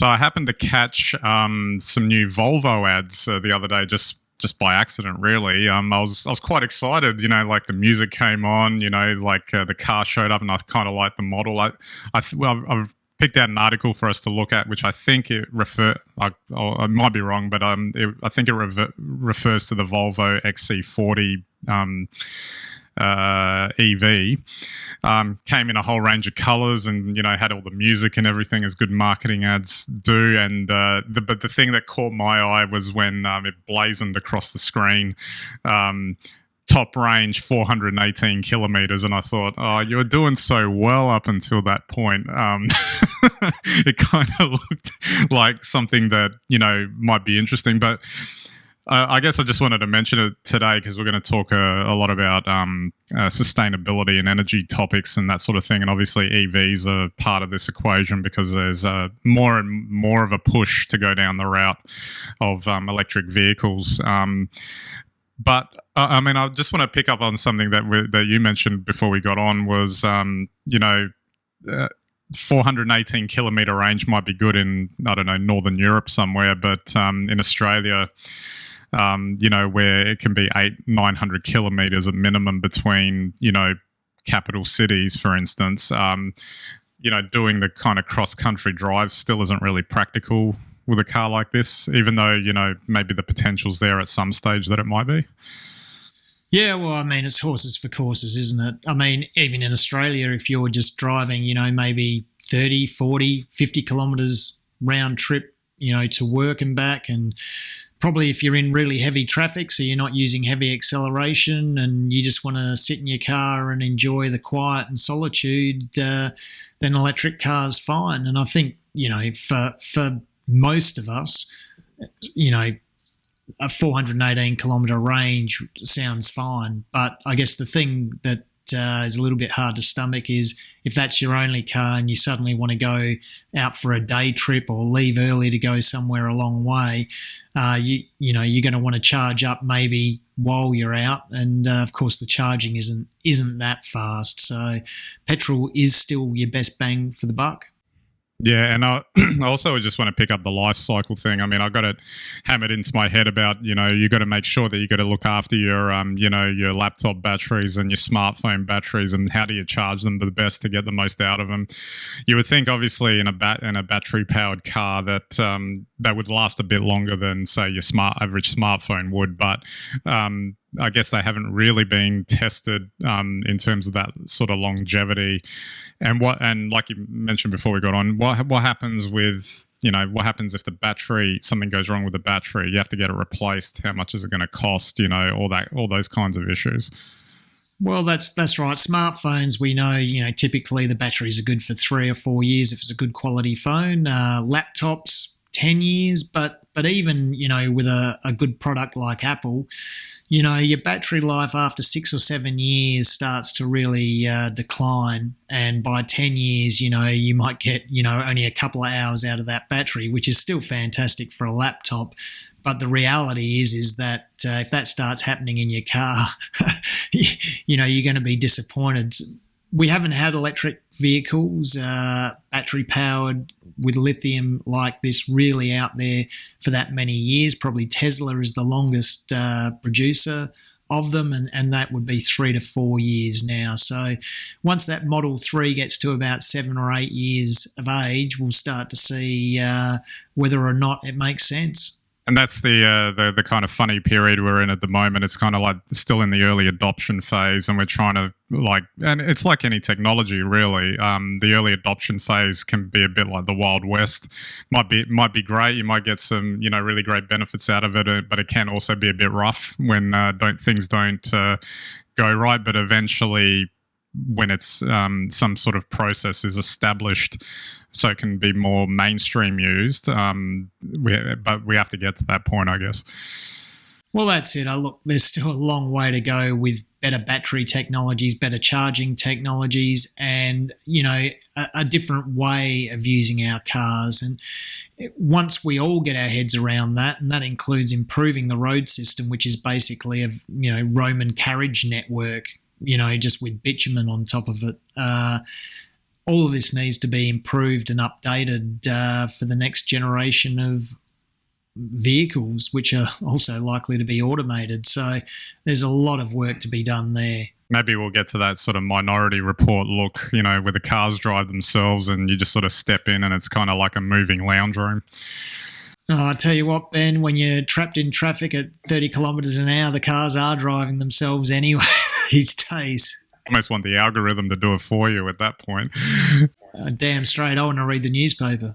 So I happened to catch some new Volvo ads the other day, just by accident, really. I was quite excited. Like the music came on. Like the car showed up, and I kind of liked the model. I've picked out an article for us to look at, which I think I might be wrong, but I think it refers to the Volvo XC40 EV. Came in a whole range of colours, and had all the music and everything, as good marketing ads do. And but the thing that caught my eye was when it blazoned across the screen. Top range 418 kilometers, and I thought, oh, you were doing so well up until that point. It kind of looked like something that might be interesting, but I guess I just wanted to mention it today because we're going to talk a lot about sustainability and energy topics and that sort of thing. And obviously EVs are part of this equation because there's more and more of a push to go down the route of electric vehicles. But I just want to pick up on something that you mentioned before we got on was, 418 kilometer range might be good in, I don't know, Northern Europe somewhere, but in Australia, where it can be 900 kilometers at minimum between, capital cities, for instance, doing the kind of cross-country drive still isn't really practical with a car like this, even though, maybe the potential's there at some stage that it might be. Yeah, well, it's horses for courses, isn't it? Even in Australia, if you're just driving, maybe 30, 40, 50 kilometres round trip, to work and back, and probably if you're in really heavy traffic, so you're not using heavy acceleration and you just want to sit in your car and enjoy the quiet and solitude, then electric car's fine. And I think, for most of us, a 418 kilometre range sounds fine. But I guess the thing that is a little bit hard to stomach is if that's your only car and you suddenly want to go out for a day trip or leave early to go somewhere a long way, you're going to want to charge up maybe while you're out, and of course the charging isn't that fast. So petrol is still your best bang for the buck. Yeah, and I also just want to pick up the life cycle thing. I got it hammered into my head about, you got to make sure that you got to look after your, your laptop batteries and your smartphone batteries, and how do you charge them the best to get the most out of them. You would think, obviously, in a battery-powered car that that would last a bit longer than, say, your average smartphone would, but I guess they haven't really been tested in terms of that sort of longevity. And like you mentioned before we got on, what happens with, what happens if something goes wrong with the battery? You have to get it replaced. How much is it going to cost? All those kinds of issues. Well, that's right. Smartphones, we know, typically the batteries are good for 3 or 4 years if it's a good quality phone. Laptops, 10 years, but even, with a good product like Apple, your battery life after 6 or 7 years starts to really decline. And by 10 years, you might get, only a couple of hours out of that battery, which is still fantastic for a laptop. But the reality is that if that starts happening in your car, you're going to be disappointed. We haven't had electric vehicles, battery powered with lithium like this, really out there for that many years. Probably Tesla is the longest producer of them, and that would be 3 to 4 years now. So once that Model 3 gets to about 7 or 8 years of age, we'll start to see whether or not it makes sense. And that's the kind of funny period we're in at the moment. It's kind of like still in the early adoption phase, and we're trying to and it's like any technology really. The early adoption phase can be a bit like the Wild West. Might be great. You might get some really great benefits out of it, but it can also be a bit rough when things don't go right. But eventually, when it's some sort of process is established, so it can be more mainstream used. But we have to get to that point, I guess. Well, that's it. Look, there's still a long way to go with better battery technologies, better charging technologies, and, a different way of using our cars. And once we all get our heads around that, and that includes improving the road system, which is basically a, Roman carriage network, just with bitumen on top of it, all of this needs to be improved and updated for the next generation of vehicles, which are also likely to be automated. So there's a lot of work to be done there. Maybe we'll get to that sort of Minority Report look, where the cars drive themselves and you just sort of step in and it's kind of like a moving lounge room. Oh, I tell you what, Ben, when you're trapped in traffic at 30 kilometres an hour, the cars are driving themselves anyway these days. Almost want the algorithm to do it for you at that point. Damn straight, I want to read the newspaper.